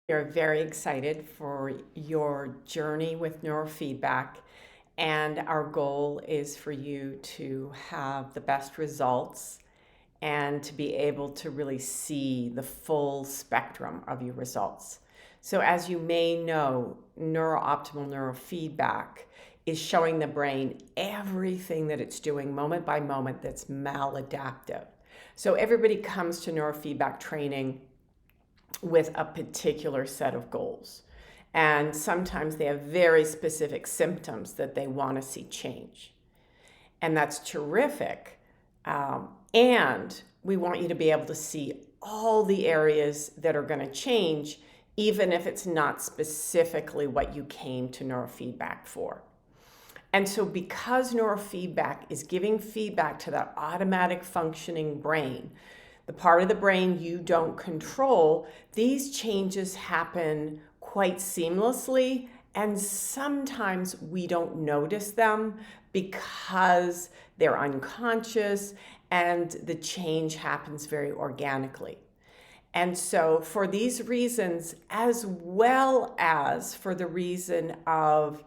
We are very excited for your journey with neurofeedback, and our goal is for you to have the best results and to be able to really see the full spectrum of your results. So, as you may know, neurooptimal neurofeedback is showing the brain everything that it's doing moment by moment that's maladaptive. So, everybody comes to neurofeedback training with a particular set of goals. And sometimes they have very specific symptoms that they want to see change. And that's terrific. And we want you to be able to see all the areas that are going to change, even if it's not specifically what you came to neurofeedback for. And so, because neurofeedback is giving feedback to that automatic functioning brain, the part of the brain you don't control, these changes happen quite seamlessly, and sometimes we don't notice them because they're unconscious and the change happens very organically. And so, for these reasons, as well as for the reason of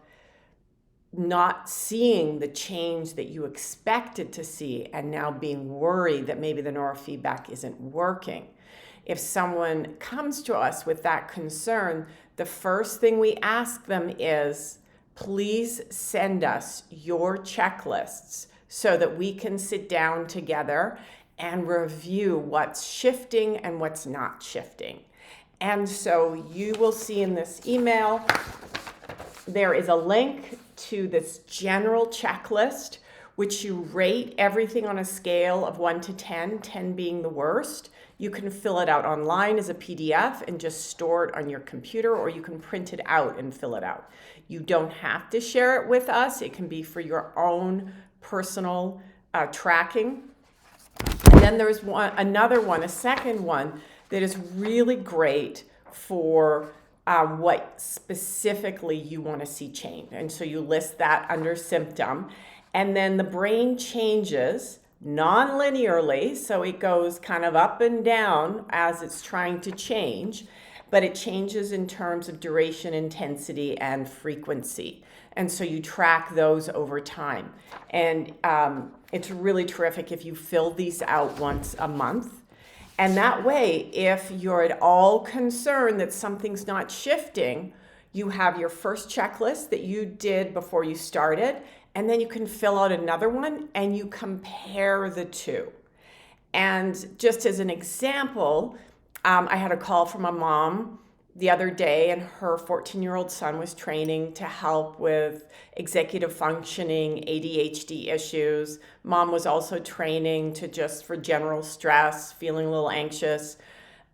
not seeing the change that you expected to see and now being worried that maybe the neurofeedback isn't working. If someone comes to us with that concern, the first thing we ask them is, please send us your checklists so that we can sit down together and review what's shifting and what's not shifting. And so you will see in this email, there is a link to this general checklist, which you rate everything on a scale of 1 to 10, 10 being the worst. You can fill it out online as a PDF and just store it on your computer, or you can print it out and fill it out. You don't have to share it with us. It can be for your own personal tracking. And then there's another one, a second one, that is really great for what specifically you want to see change. And so you list that under symptom. And then the brain changes non-linearly, so it goes kind of up and down as it's trying to change, but it changes in terms of duration, intensity, and frequency. And so you track those over time. And it's really terrific if you fill these out once a month. And that way, if you're at all concerned that something's not shifting, you have your first checklist that you did before you started, and then you can fill out another one and you compare the two. And just as an example, I had a call from a mom the other day, and her 14-year-old son was training to help with executive functioning, ADHD issues. Mom was also training for general stress, feeling a little anxious.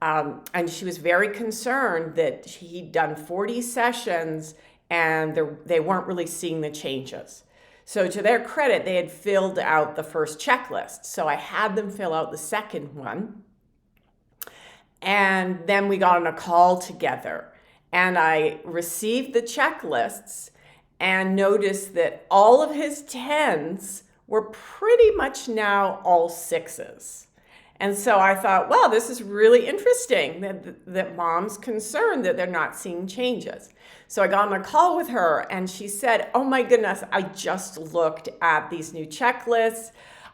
And she was very concerned that he'd done 40 sessions and they weren't really seeing the changes. So to their credit, they had filled out the first checklist. So I had them fill out the second one. And then we got on a call together, and I received the checklists and noticed that all of his 10s were pretty much now all 6s. And so I thought, well, this is really interesting that mom's concerned that they're not seeing changes. So I got on a call with her, and she said, oh my goodness, I just looked at these new checklists.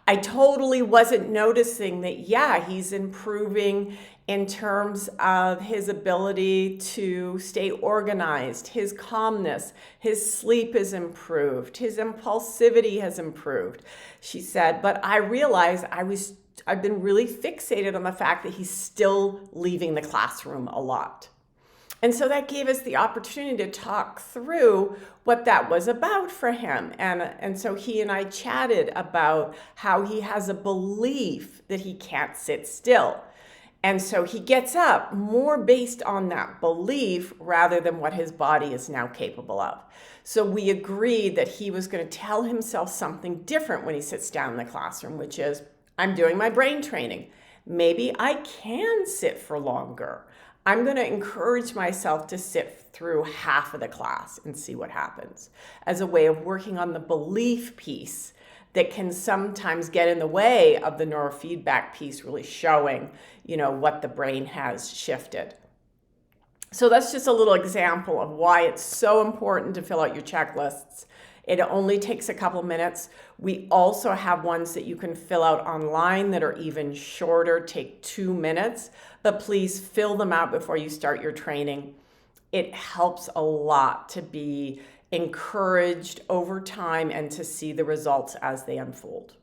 I totally wasn't noticing that, yeah, he's improving in terms of his ability to stay organized, his calmness, his sleep is improved, his impulsivity has improved. She said, but I realized I've been really fixated on the fact that he's still leaving the classroom a lot. And so that gave us the opportunity to talk through what that was about for him. And so he and I chatted about how he has a belief that he can't sit still. And so he gets up more based on that belief rather than what his body is now capable of. So we agreed that he was going to tell himself something different when he sits down in the classroom, which is, I'm doing my brain training. Maybe I can sit for longer. I'm going to encourage myself to sit through half of the class and see what happens, as a way of working on the belief piece that can sometimes get in the way of the neurofeedback piece really showing, what the brain has shifted. So that's just a little example of why it's so important to fill out your checklists. It only takes a couple minutes. We also have ones that you can fill out online that are even shorter, take 2 minutes, but please fill them out before you start your training. It helps a lot to be encouraged over time and to see the results as they unfold.